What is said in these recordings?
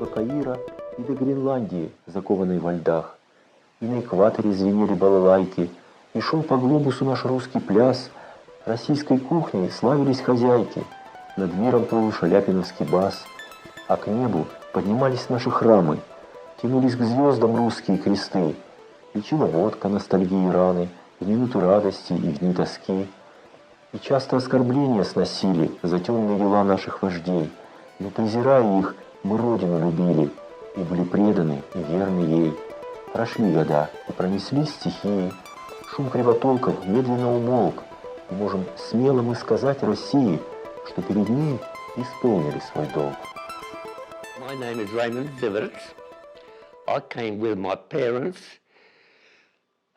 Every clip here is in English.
Каира и до Гренландии, закованной во льдах. И на экваторе звенели балалайки, и шел по глобусу наш русский пляс. Российской кухней славились хозяйки, над миром плыл шаляпиновский бас. А к небу поднимались наши храмы, тянулись к звездам русские кресты. Лечила водка ностальгии раны, в минуты радости и в дни тоски. И часто оскорбления сносили за темные дела наших вождей. Но, презирая их, мы Родину любили и были преданы и верны ей. Прошли года, и пронеслись стихии. Шум кривотолков медленно умолк, и можем смело мы сказать России, что перед ней исполнили свой долг. My name is Raymond Zivitz. I came with my parents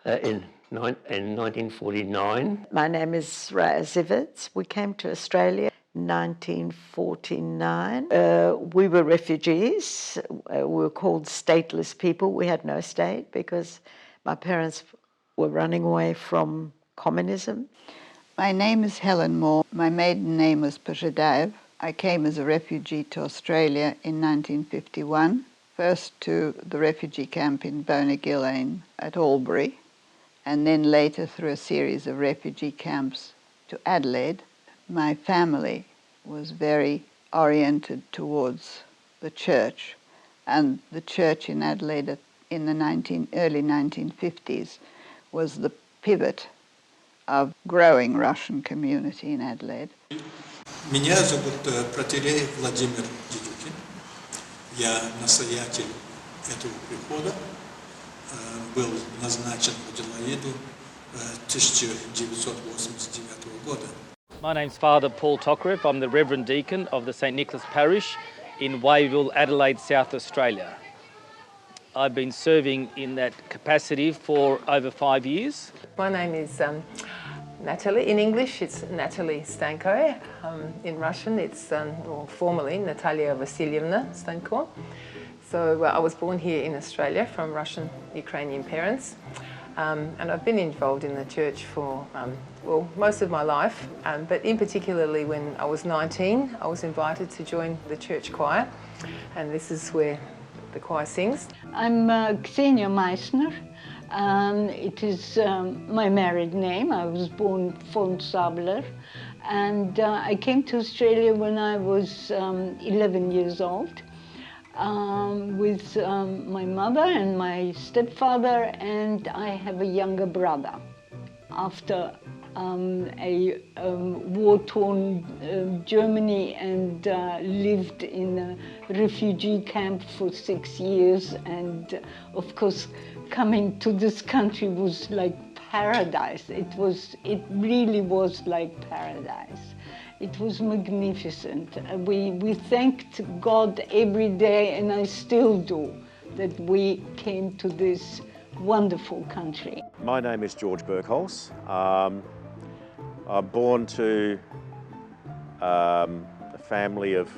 in 1949. My name is Raya Zivitz. We came to Australia in 1949. We were refugees. We were called stateless people. We had no state because my parents were running away from communism. My name is Helen Moore. My maiden name was Pajadaev. I came as a refugee to Australia in 1951, first to the refugee camp in Bonnegillane at Albury, and then later through a series of refugee camps to Adelaide. My family was very oriented towards the church, and the church in Adelaide in the early 1950s was the pivot of growing Russian community in Adelaide. Меня зовут Протерей Владимир Дедюкин. Я настоятель этого прихода. Был назначен в Аделаиду 1989 года. My name's Father Paul Tokarev. I'm the Reverend Deacon of the St Nicholas Parish in Wayville, Adelaide, South Australia. I've been serving in that capacity for over 5 years. My name is Natalie. In English, it's Natalie Stanko. In Russian, it's or formally Natalia Vasilyevna Stanko. So I was born here in Australia from Russian-Ukrainian parents, and I've been involved in the church for most of my life. But in particularly when I was 19, I was invited to join the church choir, and this is where the choir sings. I'm Ksenia Meissner. It is my married name. I was born von Sabler, and I came to Australia when I was 11 years old with my mother and my stepfather, and I have a younger brother. After a war-torn Germany and lived in a refugee camp for 6 years, and of course coming to this country was like paradise. It really was like paradise. It was magnificent. We thanked God every day, and I still do, that we came to this wonderful country. My name is George Burkholz. I'm born to a family of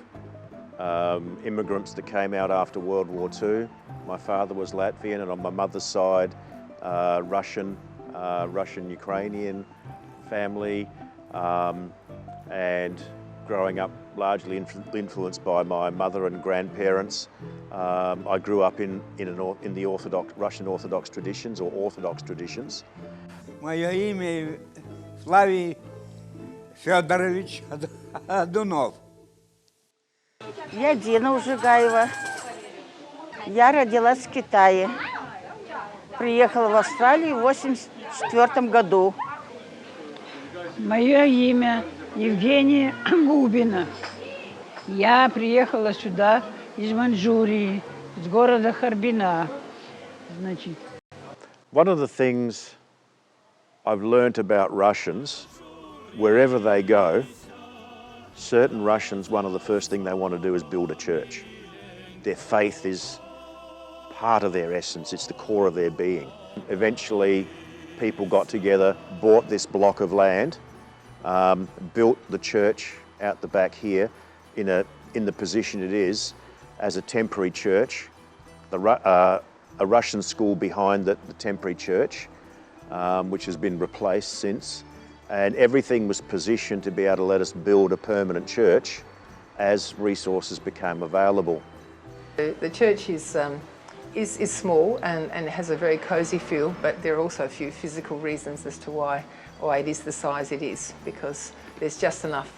immigrants that came out after World War II. My father was Latvian, and on my mother's side, Russian-Ukrainian family, and growing up largely influenced by my mother and grandparents. I grew up in the Russian Orthodox traditions, or Orthodox traditions. Мое имя Флавий Федорович Адунов. Я Дина Ужигаева. Я родилась в Китае. Приехала в Австралию в 1984 году. Мое имя Евгения Губина. Я приехала сюда из Маньчжурии, из города Харбина. One of the things I've learnt about Russians, wherever they go, certain Russians, one of the first things they want to do is build a church. Their faith is part of their essence, it's the core of their being. Eventually, people got together, bought this block of land, built the church out the back here in the position it is as a temporary church, a Russian school behind the temporary church, which has been replaced since, and everything was positioned to be able to let us build a permanent church as resources became available. The church is small and has a very cosy feel, but there are also a few physical reasons as to why it is the size it is, because there's just enough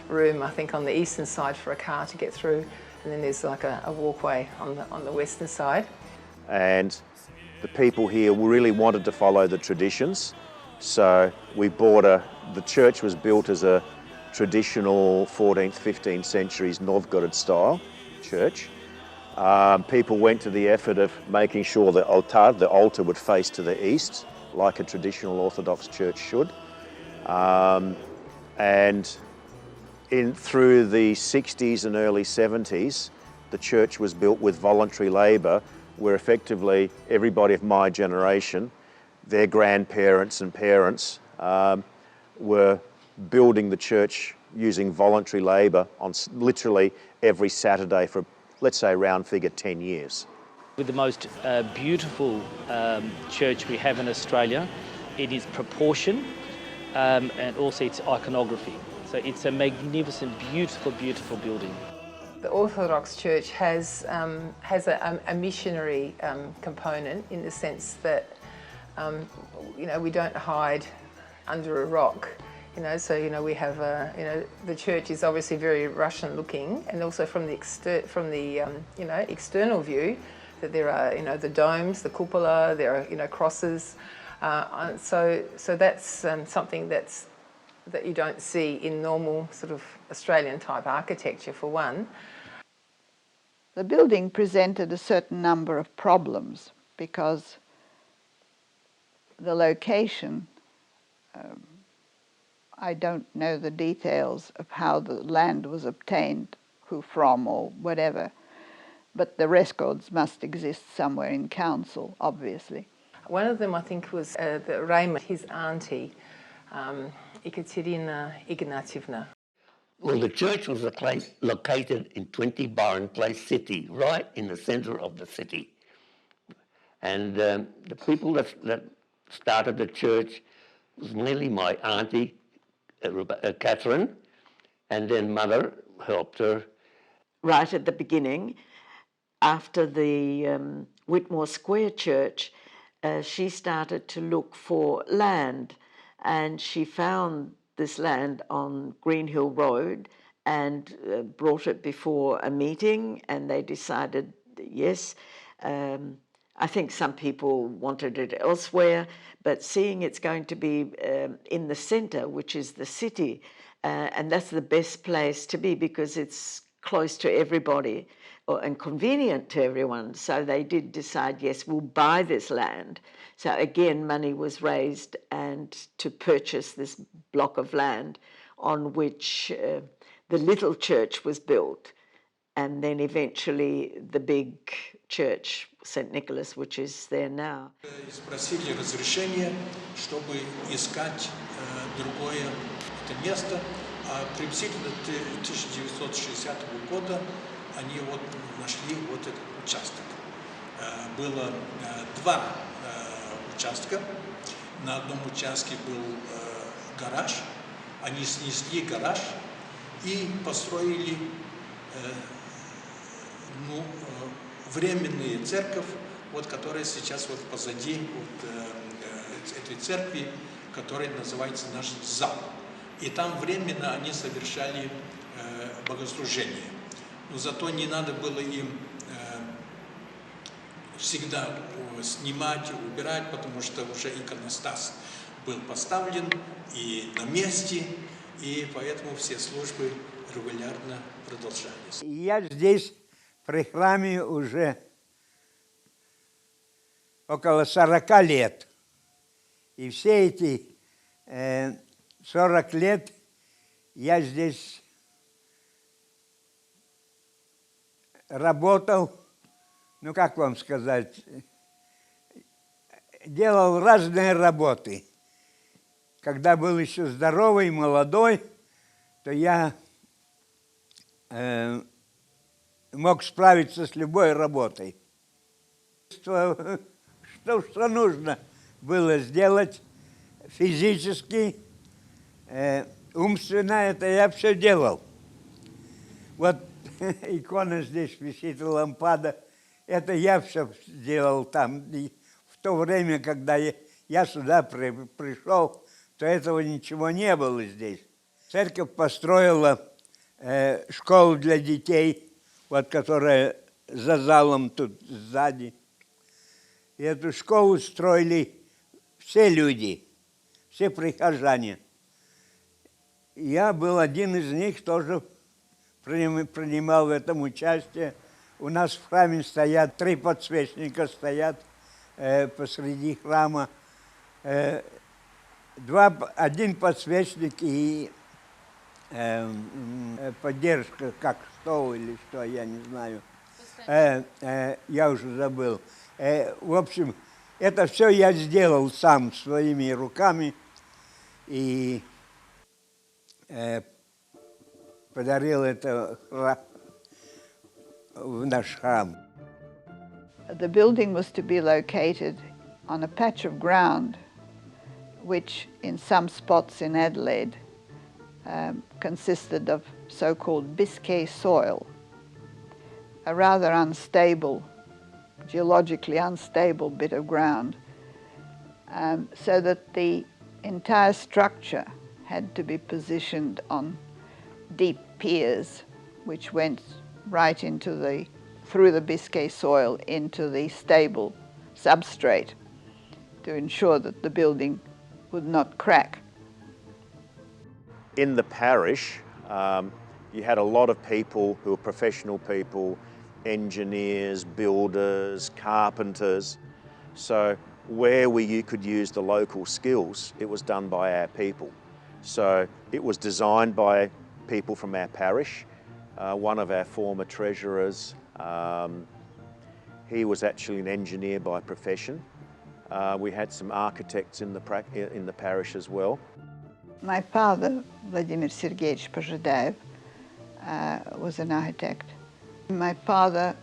room, I think, on the eastern side for a car to get through, and then there's like a walkway on the western side. And the people here really wanted to follow the traditions, so we bought the church was built as a traditional 14th, 15th centuries Novgorod style church. People went to the effort of making sure the altar would face to the east, like a traditional Orthodox church should. And through the 60s and early 70s, the church was built with voluntary labour, where effectively everybody of my generation, their grandparents and parents, were building the church using voluntary labour on literally every Saturday for, let's say, round figure 10 years. With the most beautiful church we have in Australia, it is proportion and also its iconography. So it's a magnificent, beautiful, beautiful building. The Orthodox Church has a missionary component, in the sense that we don't hide under a rock. So we have the church is obviously very Russian looking, and also from the external view, that there are the domes, the cupola, there are crosses. So that's something that you don't see in normal sort of Australian type architecture, for one. The building presented a certain number of problems because the location, I don't know the details of how the land was obtained, who from or whatever, but the records must exist somewhere in council, obviously. One of them, I think, was Raymond, his auntie, Ekaterina Ignatievna. Well, the church was located in 20 Byron Place City, right in the centre of the city. And the people that started the church was mainly my auntie, Catherine, and then mother helped her. Right at the beginning, after the Whitmore Square Church, she started to look for land, and she found this land on Green Hill Road and brought it before a meeting, and they decided yes. I think some people wanted it elsewhere, but seeing it's going to be in the centre, which is the city, and that's the best place to be because it's close to everybody and convenient to everyone. So they did decide, yes, we'll buy this land. So again, money was raised and to purchase this block of land on which the little church was built, and then eventually the big church, St. Nicholas, which is there now. Спросили разрешение, чтобы искать другое это место. А приблизительно 1960 года они вот нашли вот этот участок. Было два участка. На одном участке был гараж. Они снесли гараж и построили временную церковь, вот, которая сейчас вот позади вот, этой церкви, которая называется наш зал. И там временно они совершали богослужение. Но зато не надо было им всегда снимать, убирать, потому что уже иконостас был поставлен и на месте, и поэтому все службы регулярно продолжались. Я здесь при храме уже около 40 лет. И все эти 40 лет я здесь работал, ну как вам сказать, делал разные работы. Когда был еще здоровый, молодой, то я мог справиться с любой работой. Что нужно было сделать физически, умственно, это я все делал. Вот икона здесь висит, лампада. Это я все сделал там. И в то время, когда я сюда пришел, то этого ничего не было здесь. Церковь построила школу для детей, вот которая за залом тут сзади. И эту школу строили все люди, все прихожане. Я был один из них, тоже принимал в этом участие. У нас в храме стоят 3 подсвечника, стоят посреди храма. Один подсвечник и поддержка, как стол или что, я не знаю. Я уже забыл. В общем, это все я сделал сам своими руками и подарил это в наш храм. The building was to be located on a patch of ground which in some spots in Adelaide consisted of so-called Biscay soil, a rather unstable, geologically unstable bit of ground, so that the entire structure had to be positioned on deep piers which went right into through the Biscay soil into the stable substrate to ensure that the building would not crack. In the parish, you had a lot of people who were professional people, engineers, builders, carpenters. So where you could use the local skills, it was done by our people. So it was designed by people from our parish. One of our former treasurers, he was actually an engineer by profession. We had some architects in the parish as well. My father, Vladimir Sergeyevich Pozhedaev, was an architect. My father,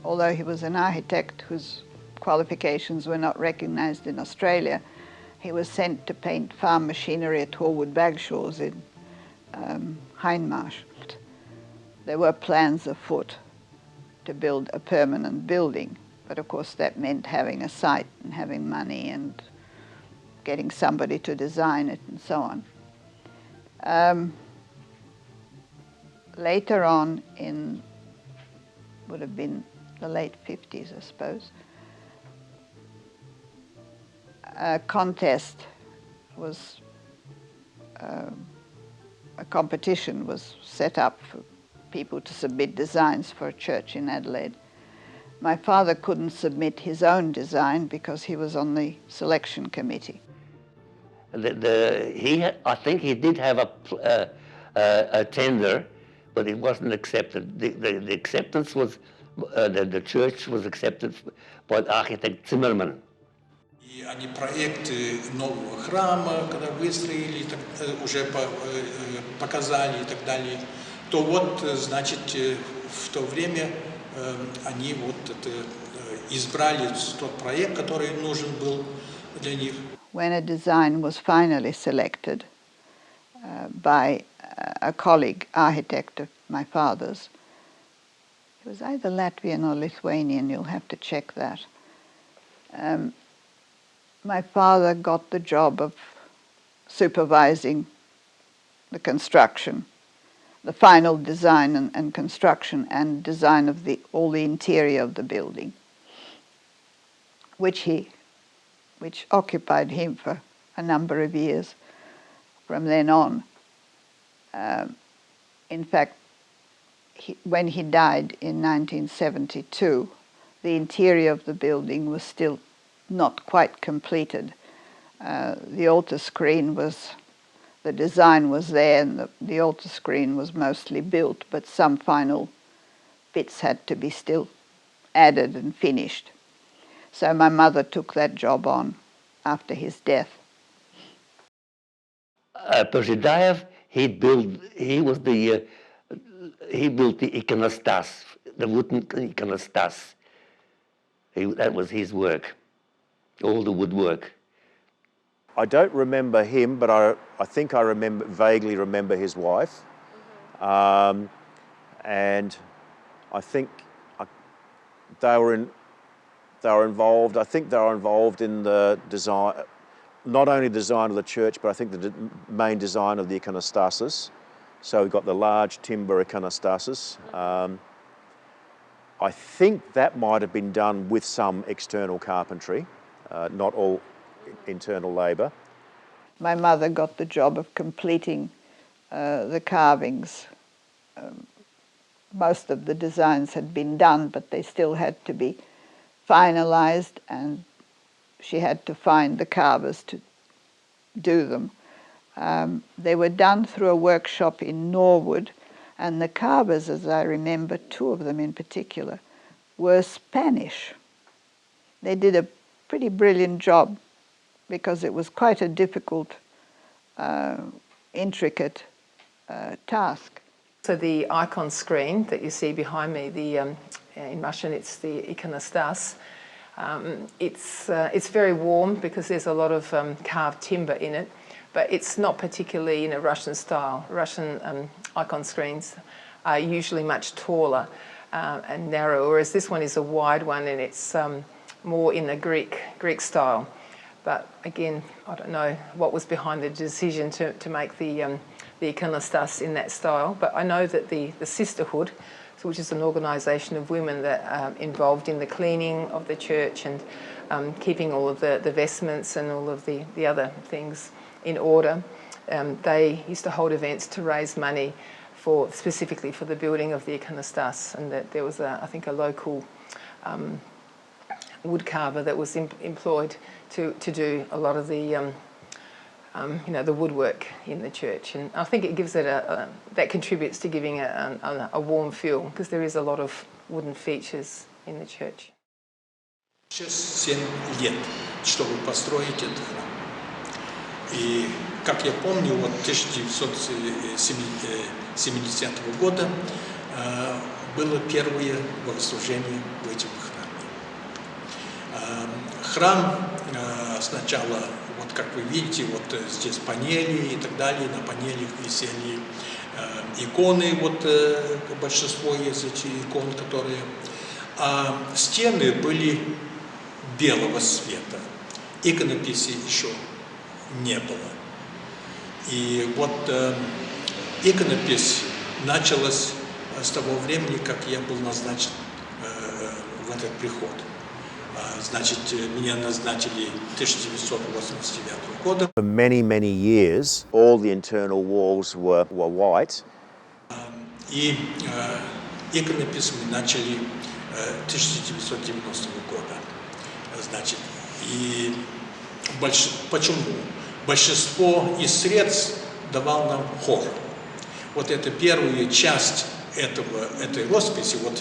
although he was an architect whose qualifications were not recognized in Australia, he was sent to paint farm machinery at Horwood Bagshaw's in Hindmarsh. There were plans afoot to build a permanent building, but of course that meant having a site and having money and getting somebody to design it and so on. Later on would have been the late 50s, I suppose, a contest was, a competition was set up for people to submit designs for a church in Adelaide. My father couldn't submit his own design because he was on the selection committee. I think he did have a tender, but it wasn't accepted. The acceptance was, the church was accepted by architect Zimmerman. И они проекты нового храма, когда выстроили, уже показали и так далее, то вот, значит, в то время они вот избрали тот проект, который нужен был для них. When a design was finally selected by a colleague architect of my father's, he was either Latvian or Lithuanian, you'll have to check that. My father got the job of supervising the construction, the final design and construction and design of all the interior of the building, which occupied him for a number of years from then on. In fact, when he died in 1972, the interior of the building was still not quite completed. The altar screen the design was there and the altar screen was mostly built, but some final bits had to be still added and finished. So my mother took that job on after his death. Pozhedaev, he built the iconostas, the wooden iconostas. That was his work, all the woodwork. I don't remember him, but I think I vaguely remember his wife. and I think they were involved. I think they were involved in the design, not only the design of the church, but I think the main design of the iconostasis. So we've got the large timber iconostasis. I think that might have been done with some external carpentry, not all internal labour. My mother got the job of completing the carvings. Most of the designs had been done, but they still had to be finalised, and she had to find the carvers to do them. They were done through a workshop in Norwood, and the carvers, as I remember, two of them in particular, were Spanish. They did a pretty brilliant job because it was quite a difficult, intricate task. So the icon screen that you see behind me, in Russian it's the ikonostas. It's very warm because there's a lot of carved timber in it, but it's not particularly in a Russian style. Russian icon screens are usually much taller and narrower, whereas this one is a wide one and it's more in the Greek style. But again, I don't know what was behind the decision to make the ikonostas in that style, but I know that the Sisterhood, which is an organisation of women that are involved in the cleaning of the church and keeping all of the vestments and all of the other things in order. They used to hold events to raise money specifically for the building of the iconostas, and that there was, I think, a local wood carver that was employed to do a lot of the the woodwork in the church, and I think it gives it that contributes to giving a warm feel, because there is a lot of wooden features in the church. 6-7 лет, чтобы построить этот храм. И, как я помню, вот 1970 года было первое богослужение в этом храме. Храм сначала, вот как вы видите, вот здесь панели и так далее, на панелях висели иконы, вот большинство из этих икон, которые... А стены были белого цвета, иконописи еще не было. И вот иконопись началась с того времени, как я был назначен в этот приход. Значит, меня назначили 1989 года. For many, many years, all the internal walls were white. И иконопись мы начали 1990 года. Значит, и почему? Большинство из средств давал нам хор. Вот это первая часть этой росписи, вот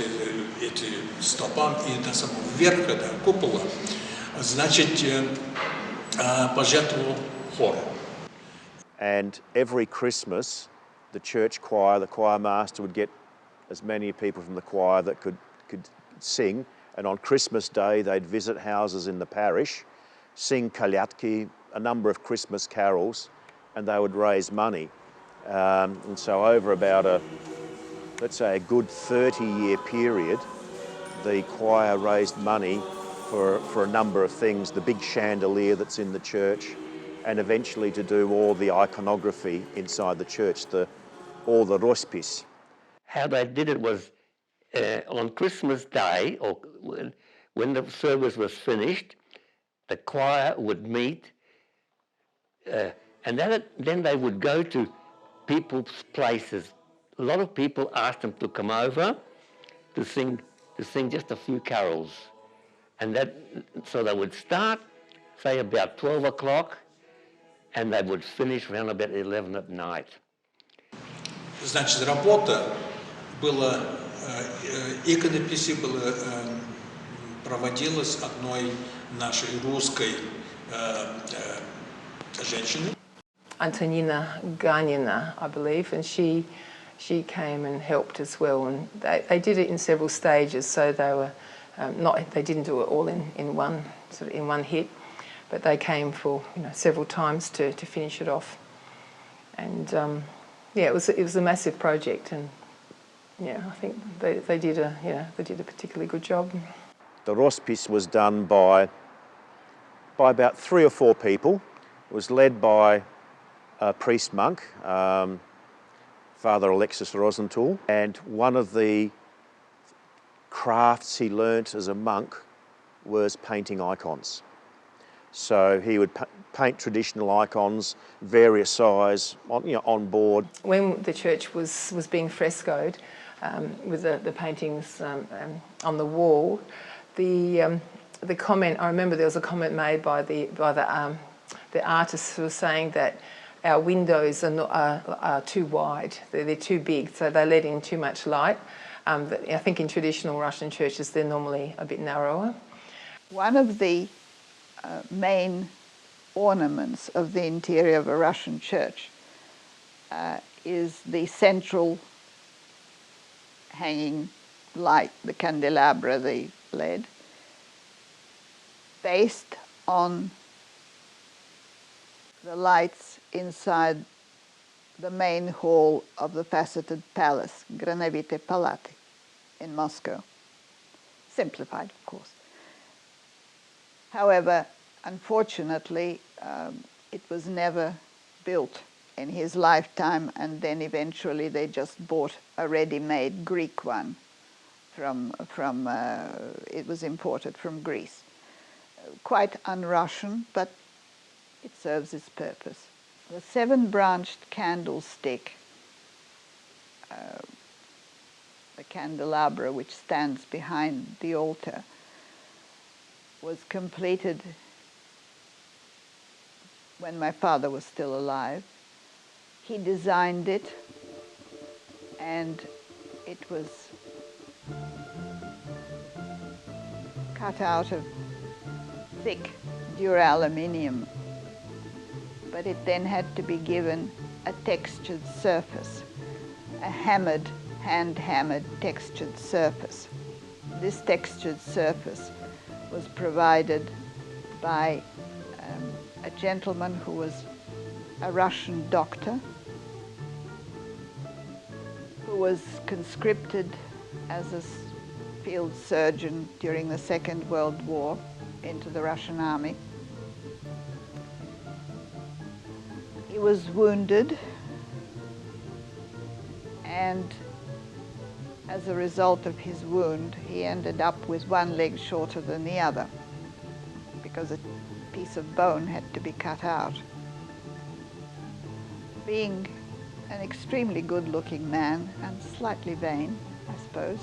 эти столба и до самого верха, до купола, значит, пожертвовал хор. And every Christmas, the church choir, the choir master would get as many people from the choir that could sing, and on Christmas Day they'd visit houses in the parish, sing kalyatki, a number of Christmas carols, and they would raise money. And so over about let's say a good 30-year period, the choir raised money for a number of things, the big chandelier that's in the church, and eventually to do all the iconography inside the church, all the rospis. How they did it was on Christmas Day, or when the service was finished, the choir would meet, and then they would go to people's places. A lot of people asked them to come over to sing just a few carols, and so they would start, say about 12 o'clock, and they would finish around about 11 at night. Значит, работа была, иконописи проводилась одной нашей русской женщиной. Antonina Ganina, I believe, and she came and helped as well, and they did it in several stages, so they were they didn't do it all in one hit, but they came for several times to finish it off, and yeah, it was a massive project, and Yeah, I think they did a particularly good job. The Rospice was done by about 3 or 4 people. It was led by a priest monk, Father Alexis Rosenthal, and one of the crafts he learnt as a monk was painting icons. So he would paint traditional icons, various size, on board. When the church was being frescoed with the paintings on the wall, the comment, I remember there was a comment made by the artist who was saying that our windows are too wide, they're too big, so they let in too much light. I think in traditional Russian churches they're normally a bit narrower. One of the main ornaments of the interior of a Russian church is the central hanging light, the candelabra, the LED, based on the lights inside the main hall of the faceted palace, Granovite Palati, in Moscow. Simplified, of course. However, unfortunately, it was never built in his lifetime, and then eventually they just bought a ready-made Greek one it was imported from Greece. Quite un-Russian, but it serves its purpose. The 7-branched candlestick, the candelabra which stands behind the altar, was completed when my father was still alive. He designed it, and it was cut out of thick duraluminum, but it then had to be given a textured surface, a hand-hammered textured surface. This textured surface was provided by a gentleman who was a Russian doctor, who was conscripted as a field surgeon during the Second World War into the Russian army. He was wounded, and as a result of his wound, he ended up with one leg shorter than the other because a piece of bone had to be cut out. Being an extremely good-looking man and slightly vain, I suppose,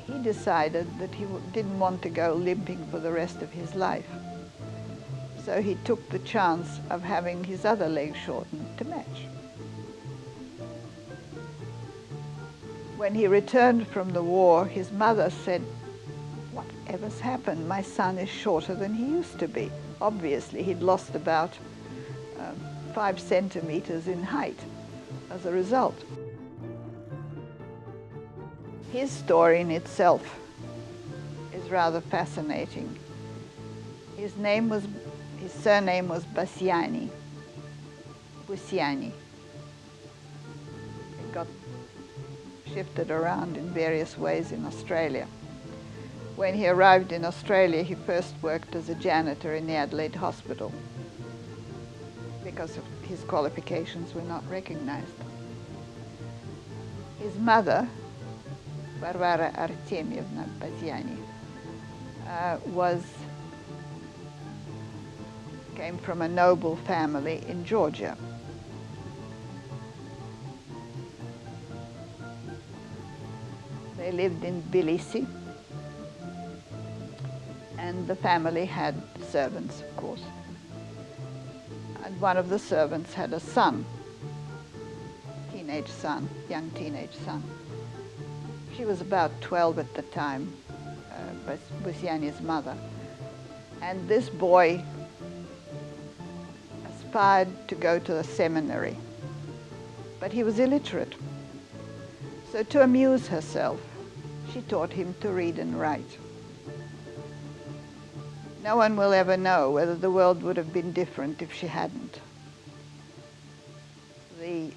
he decided that he didn't want to go limping for the rest of his life. So he took the chance of having his other leg shortened to match. When he returned from the war, his mother said, "Whatever's happened? My son is shorter than he used to be." Obviously, he'd lost about 5 centimeters in height as a result. His story in itself is rather fascinating. His surname was Bassiani. Bussiani. It got shifted around in various ways in Australia. When he arrived in Australia, he first worked as a janitor in the Adelaide Hospital because his qualifications were not recognized. His mother, Varvara Artemievna Bassiani, came from a noble family in Georgia. They lived in Tbilisi, and the family had servants, of course. And one of the servants had a son, young teenage son. She was about 12 at the time, Bussiani's mother. And this boy aspired to go to the seminary, but he was illiterate. So to amuse herself, she taught him to read and write. No one will ever know whether the world would have been different if she hadn't. The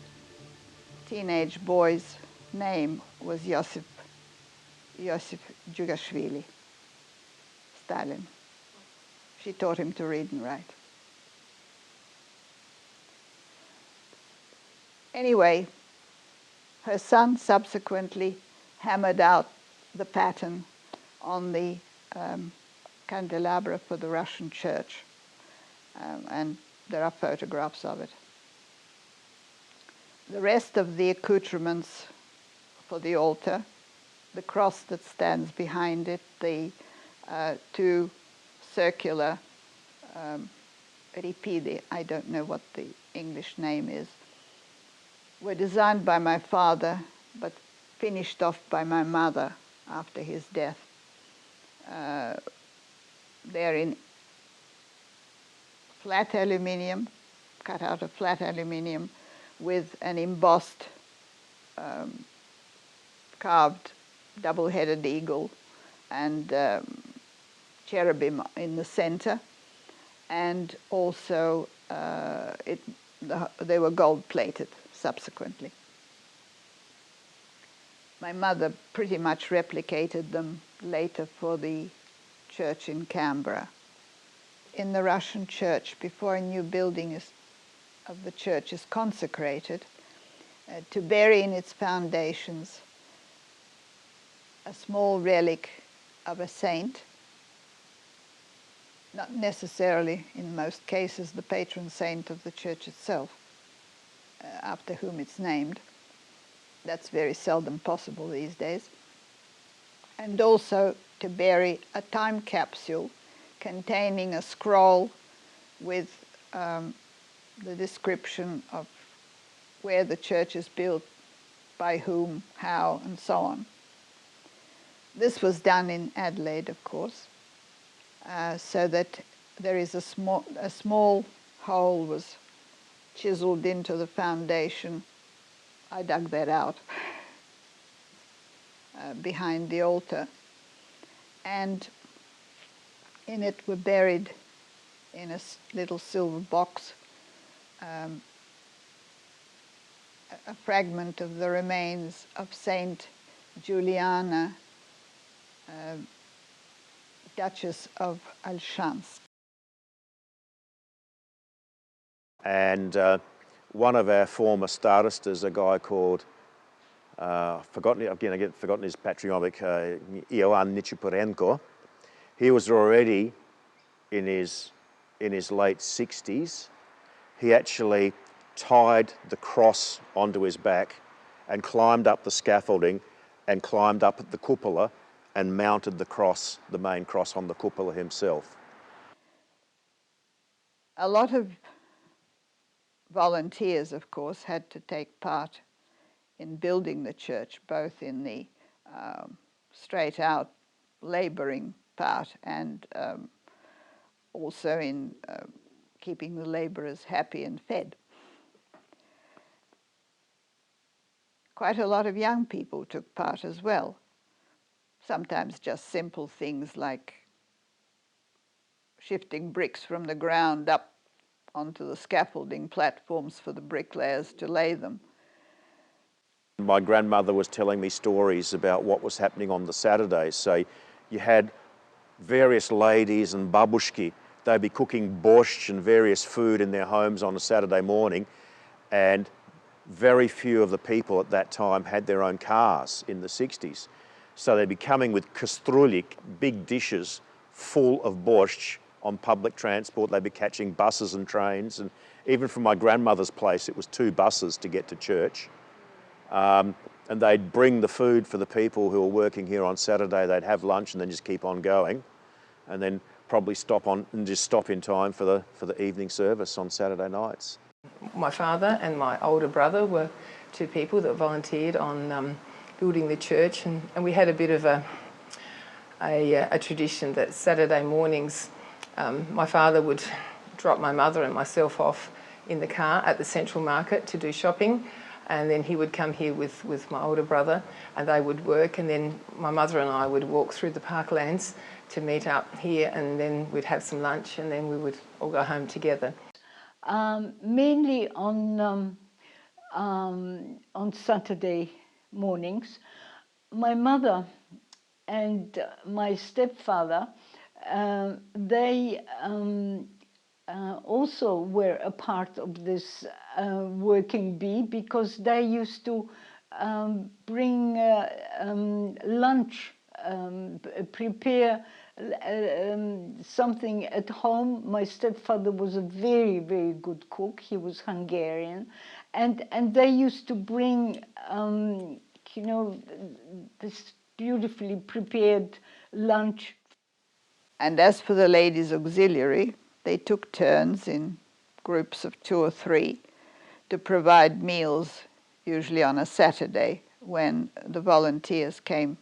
teenage boys name was Josip Jugashvili, Stalin. She taught him to read and write. Anyway, her son subsequently hammered out the pattern on the candelabra for the Russian church, and there are photographs of it. The rest of the accoutrements for the altar, the cross that stands behind it, the two circular ripidi, I don't know what the English name is, were designed by my father but finished off by my mother after his death. They're in flat aluminium, cut out of flat aluminium, with an embossed carved double-headed eagle and cherubim in the center, and also they were gold-plated subsequently. My mother pretty much replicated them later for the church in Canberra. In the Russian church, before a new building of the church is consecrated, to bury in its foundations a small relic of a saint, not necessarily, in most cases, the patron saint of the church itself, after whom it's named. That's very seldom possible these days. And also to bury a time capsule containing a scroll with the description of where the church is built, by whom, how, and so on. This was done in Adelaide, of course, so that there is a small hole was chiseled into the foundation. I dug that out behind the altar, and in it were buried in a little silver box a fragment of the remains of Saint Juliana, Duchess of Alshans. And one of our former staristas, a guy called, forgotten his patronymic, Ioan Nichiporenko, he was already in his late 60s. He actually tied the cross onto his back and climbed up the scaffolding and climbed up at the cupola and mounted the cross, the main cross, on the cupola himself. A lot of volunteers, of course, had to take part in building the church, both in the straight-out labouring part and also in keeping the labourers happy and fed. Quite a lot of young people took part as well, sometimes just simple things like shifting bricks from the ground up onto the scaffolding platforms for the bricklayers to lay them. My grandmother was telling me stories about what was happening on the Saturdays. So you had various ladies and babushki. They'd be cooking borscht and various food in their homes on a Saturday morning, and very few of the people at that time had their own cars in the 60s. So they'd be coming with kastrulik, big dishes full of borscht on public transport. They'd be catching buses and trains, and even from my grandmother's place, it was 2 buses to get to church. And they'd bring the food for the people who were working here on Saturday. They'd have lunch and then just keep on going, and then probably stop in time for the evening service on Saturday nights. My father and my older brother were 2 people that volunteered on building the church, and we had a bit of a tradition that Saturday mornings my father would drop my mother and myself off in the car at the Central Market to do shopping, and then he would come here with my older brother and they would work, and then my mother and I would walk through the parklands to meet up here, and then we'd have some lunch and then we would all go home together. Mainly on Saturday mornings. My mother and my stepfather, they also were a part of this working bee, because they used to bring lunch, prepare something at home. My stepfather was a very, very good cook. He was Hungarian. And they used to bring, you know, this beautifully prepared lunch. And as for the ladies' auxiliary, they took turns in groups of 2 or 3 to provide meals, usually on a Saturday when the volunteers came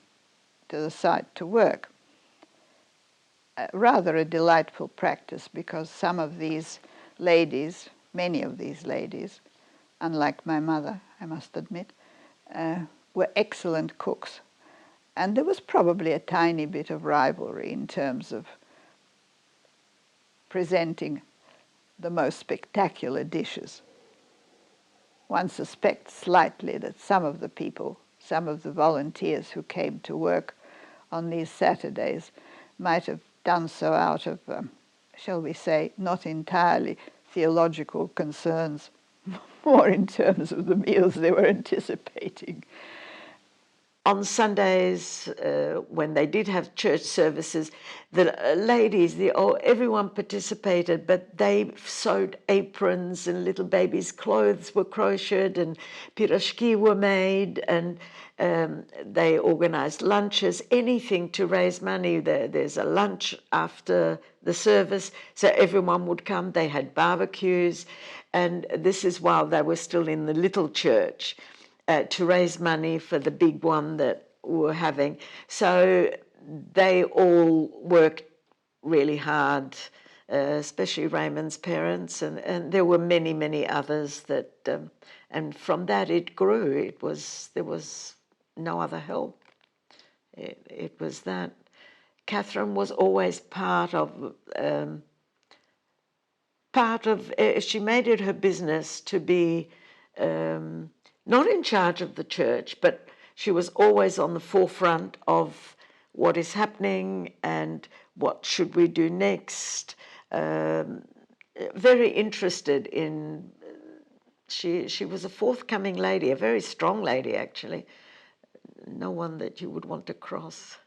to the site to work. Rather a delightful practice, because some of these ladies, many of these ladies, unlike my mother, I must admit, were excellent cooks. And there was probably a tiny bit of rivalry in terms of presenting the most spectacular dishes. One suspects slightly that some of the people, some of the volunteers who came to work on these Saturdays might have done so out of, shall we say, not entirely theological concerns, more in terms of the meals they were anticipating. On Sundays, when they did have church services, the ladies, everyone participated, but they sewed aprons, and little babies' clothes were crocheted, and pirashki were made, and they organized lunches, anything to raise money. There's a lunch after the service, so everyone would come. They had barbecues, and this is while they were still in the little church. To raise money for the big one that we were having. So they all worked really hard, especially Raymond's parents, and there were many, many others that, and from that it grew. There was no other help. It was that. Catherine was always part of, she made it her business to be, not in charge of the church, but she was always on the forefront of what is happening and what should we do next. Very interested in, she was a forthcoming lady, a very strong lady actually. No one that you would want to cross.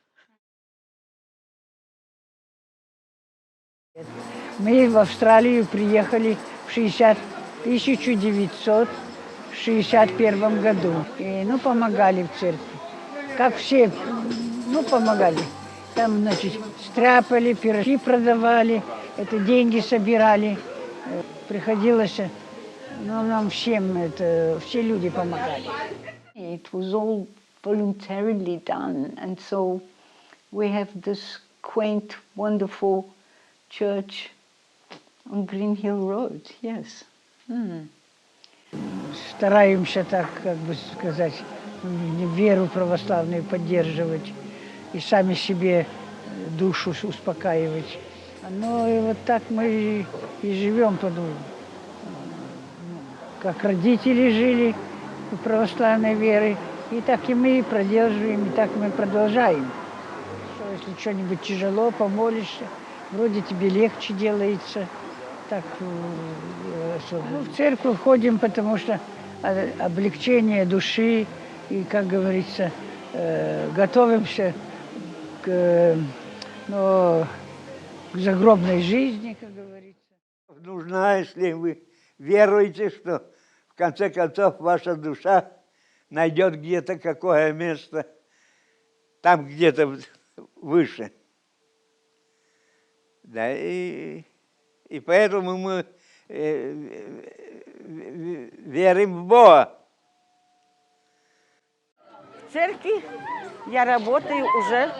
Мы в Австралию приехали в 1961 году. И, помогали в церкви. Как все, помогали. Там, значит, стряпали, пирожки продавали, это деньги собирали. Приходилось, нам всем, все люди помогали. It was all voluntarily done, and so we have this quaint, wonderful church on Green Hill Road, yes. Стараемся так, как бы сказать, веру православную поддерживать и сами себе душу успокаивать. Ну и вот так мы и живем, как родители жили православной верой, и так и мы продолжаем, и так мы продолжаем. Что, если что-нибудь тяжело, помолишься, вроде тебе легче делается. Так, в церковь ходим, потому что облегчение души, и, как говорится, готовимся к загробной жизни, как говорится. Нужна, если вы веруете, что в конце концов ваша душа найдет где-то какое место, там где-то выше. Да, и поэтому мы верим в Бога. В церкви я работаю уже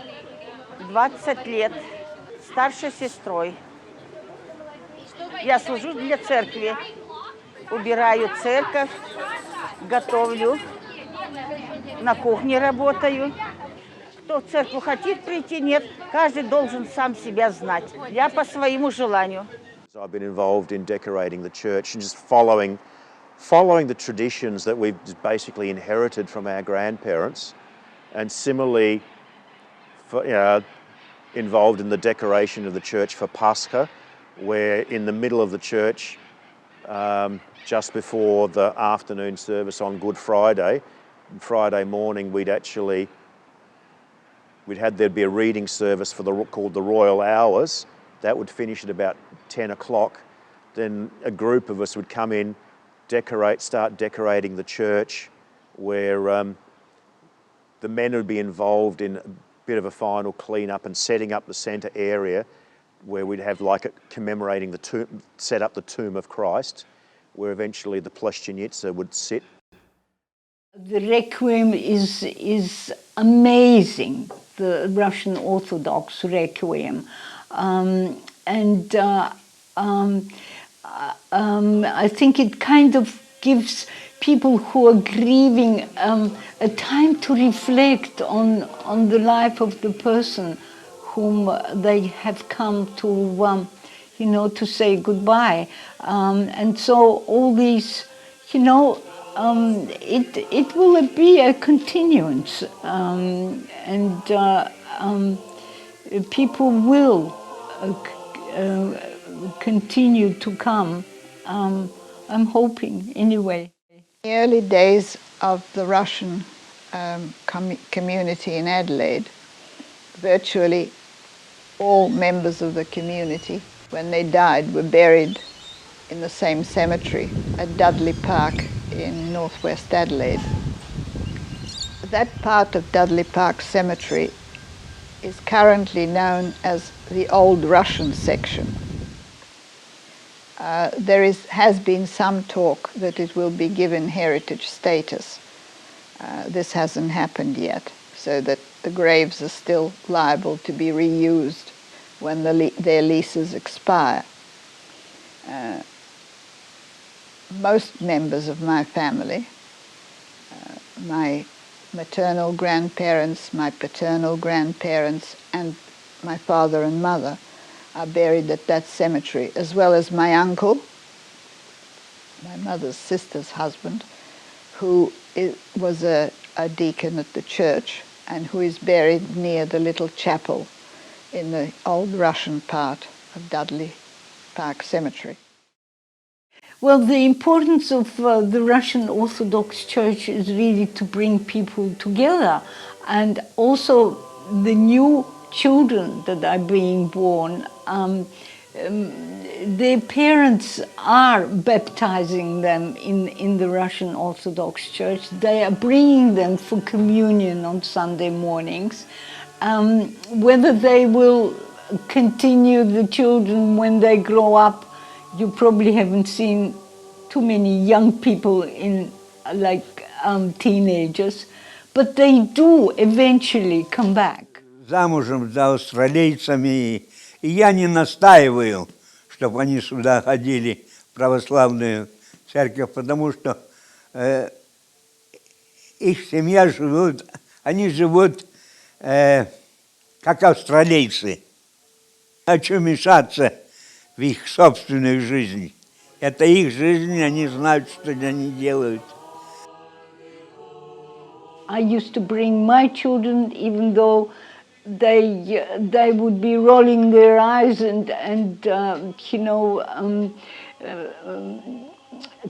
20 лет, старшей сестрой. Я служу для церкви, убираю церковь, готовлю, на кухне работаю. Кто в церковь хочет прийти, нет, каждый должен сам себя знать. Я по своему желанию. I've been involved in decorating the church and just following following the traditions that we've basically inherited from our grandparents, and similarly involved in the decoration of the church for Pascha, where in the middle of the church, just before the afternoon service on Good Friday morning, there'd be a reading service called the Royal Hours. That would finish at about 10 o'clock. Then a group of us would come in, start decorating the church, where the men would be involved in a bit of a final clean-up and setting up the centre area, where we'd have commemorating the tomb, set up the tomb of Christ, where eventually the Pleshchenitsa would sit. The Requiem is amazing, the Russian Orthodox Requiem. I think it kind of gives people who are grieving a time to reflect on the life of the person whom they have come to, to say goodbye. And so all these, it will be a continuance, and people will continue to come. I'm hoping, anyway. In the early days of the Russian community in Adelaide, virtually all members of the community, when they died, were buried in the same cemetery at Dudley Park in northwest Adelaide. That part of Dudley Park Cemetery is currently known as the Old Russian section. There has been some talk that it will be given heritage status. This hasn't happened yet, so that the graves are still liable to be reused when their leases expire. Most members of my family, my maternal grandparents, my paternal grandparents, and my father and mother are buried at that cemetery, as well as my uncle, my mother's sister's husband, who was a deacon at the church and who is buried near the little chapel in the old Russian part of Dudley Park Cemetery. Well, the importance of the Russian Orthodox Church is really to bring people together, and also the new children that are being born, their parents are baptizing them in the Russian Orthodox Church. They are bringing them for communion on Sunday mornings. Whether they will continue the children when they grow up, you probably haven't seen too many young people teenagers, but they do eventually come back. Замужем за австралийцами, и я не настаиваю, чтобы они сюда ходили, в православную церковь, потому что их семья живут, они живут как австралийцы. Хочу мешаться в их собственную жизнь. Это их жизнь, они знают, что они делают. I used to bring my children, even though they would be rolling their eyes and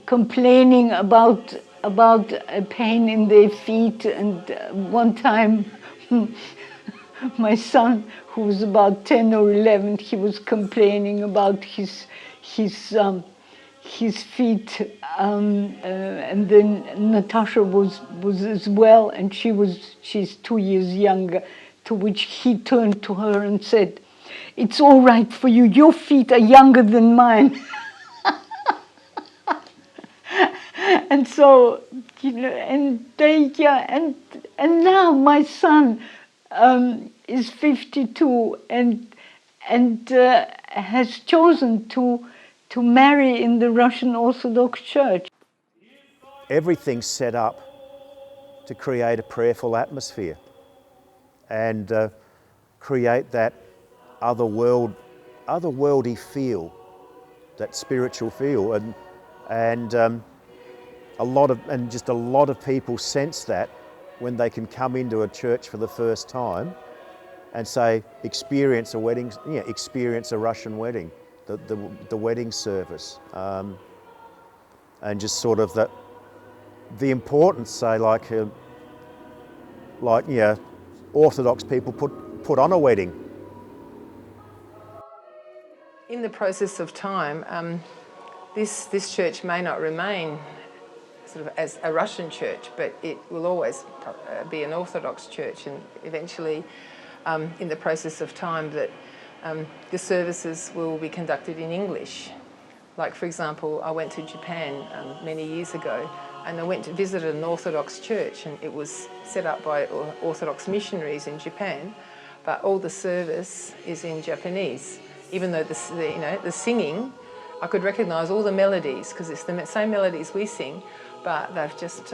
complaining about a pain in their feet. And one time, my son, who was about 10 or 11, he was complaining about his feet, and then Natasha was as well, and she's 2 years younger, to which he turned to her and said, "It's all right for you, your feet are younger than mine." And so, and now my son is 52 and has chosen to marry in the Russian Orthodox Church. Everything's set up to create a prayerful atmosphere and create that otherworldly feel, that spiritual feel. And a lot of people sense that when they can come into a church for the first time and say, experience a wedding, experience a Russian wedding, the wedding service, and just sort of the importance, say, like Orthodox people put on a wedding. In the process of time, this church may not remain sort of as a Russian church, but it will always be an Orthodox church, and eventually, in the process of time, that the services will be conducted in English. Like, for example, I went to Japan many years ago, and I went to visit an Orthodox church, and it was set up by Orthodox missionaries in Japan, but all the service is in Japanese. Even though the singing, I could recognise all the melodies because it's the same melodies we sing, but they've just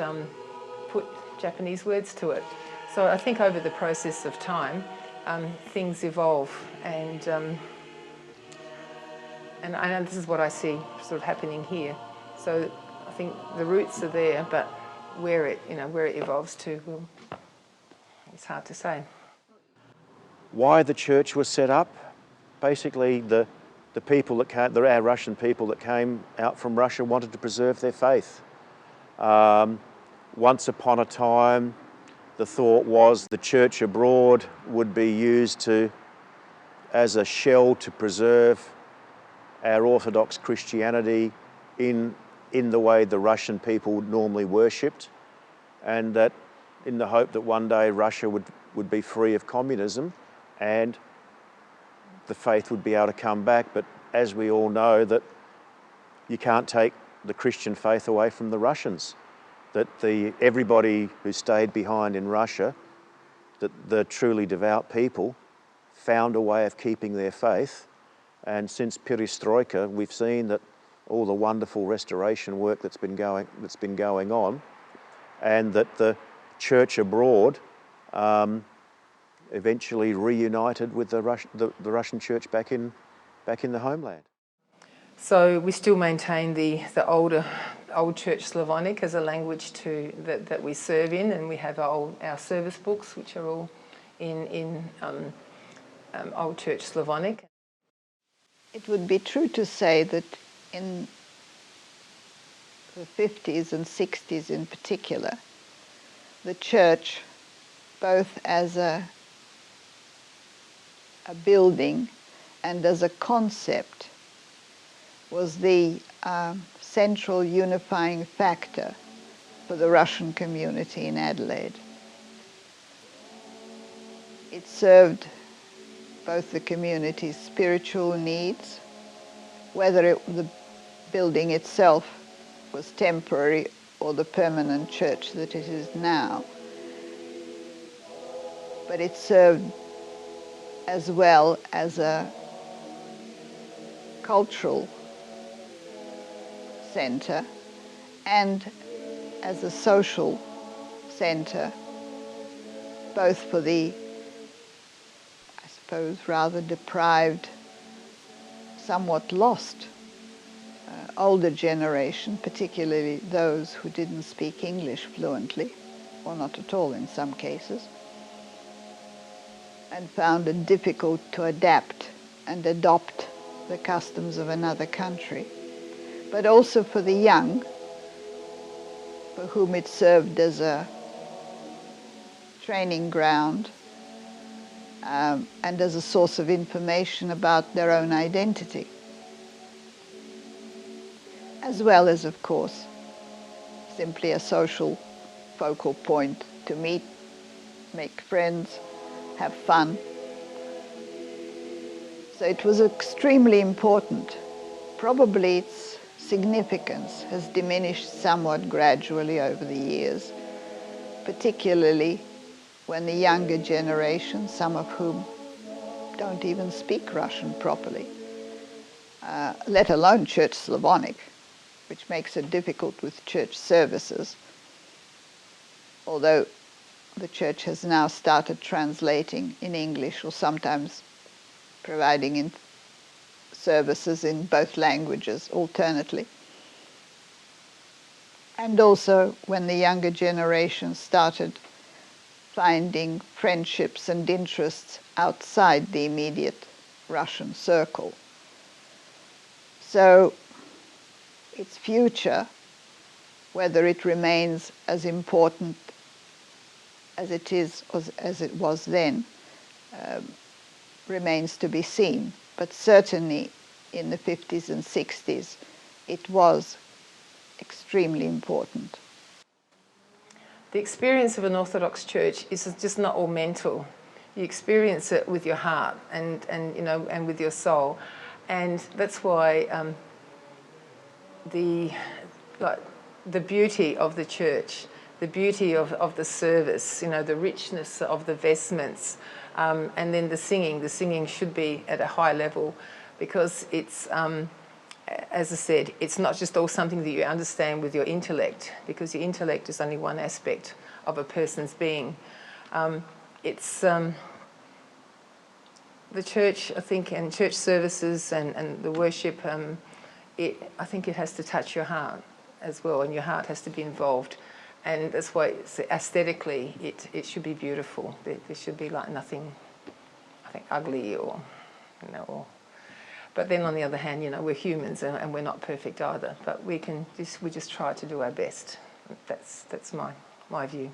put Japanese words to it. So I think over the process of time, things evolve, and I know this is what I see sort of happening here. So I think the roots are there, but where it evolves to, well, it's hard to say. Why the church was set up? Basically, the people that came, our Russian people that came out from Russia wanted to preserve their faith. Once upon a time, the thought was the church abroad would be used as a shell to preserve our Orthodox Christianity in the way the Russian people normally worshipped, and that in the hope that one day Russia would be free of communism and the faith would be able to come back. But as we all know, that you can't take the Christian faith away from the Russians. That everybody who stayed behind in Russia, that the truly devout people found a way of keeping their faith. And since Perestroika, we've seen that all the wonderful restoration work that's been going on, and that the church abroad eventually reunited with the Russian church back in the homeland. So we still maintain the old Church Slavonic as a language that we serve in, and we have our service books, which are all in Old Church Slavonic. It would be true to say that in the 50s and 60s in particular, the church, both as a building and as a concept, was the central unifying factor for the Russian community in Adelaide. It served both the community's spiritual needs, whether the building itself was temporary or the permanent church that it is now, but it served as well as a cultural centre and as a social centre, both for the, I suppose, rather deprived, somewhat lost older generation, particularly those who didn't speak English fluently, or not at all in some cases, and found it difficult to adapt and adopt the customs of another country, but also for the young, for whom it served as a training ground and as a source of information about their own identity, as well as, of course, simply a social focal point to meet, make friends, have fun. So it was extremely important. Probably its significance has diminished somewhat gradually over the years, particularly when the younger generation, some of whom don't even speak Russian properly, let alone Church Slavonic, which makes it difficult with church services, although the church has now started translating in English or sometimes providing in services in both languages alternately. And also when the younger generation started finding friendships and interests outside the immediate Russian circle. So its future, whether it remains as important as it is or as it was then, remains to be seen. But certainly in the 50s and 60s, it was extremely important. The experience of an Orthodox church is just not all mental. You experience it with your heart and you know, and with your soul. And that's why the beauty of the church, the beauty of the service, you know, the richness of the vestments, and then the singing should be at a high level, because it's, as I said, it's not just all something that you understand with your intellect, because your intellect is only one aspect of a person's being. It's the church, I think, and church services and the worship, I think it has to touch your heart as well, and your heart has to be involved. And that's why aesthetically it should be beautiful. There should be like nothing, I think, ugly or, you know. But then on the other hand, you know, we're humans and we're not perfect either. But we just try to do our best. That's my view.